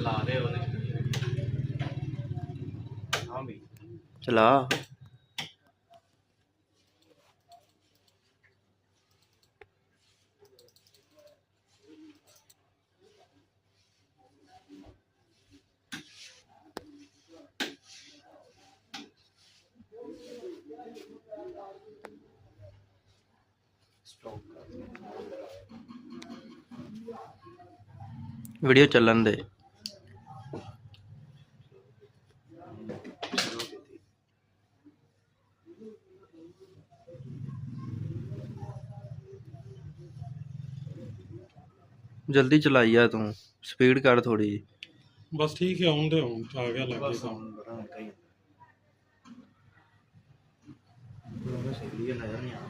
चला दे हाँ भी चला वीडियो चलन दे। जल्दी चलाई आ तू, स्पीड कर थोड़ी। बस ठीक है आउंदे हूं आ गया लग बस गया साउंड बड़ा है कहीं पूरा सही है नजर नहीं आ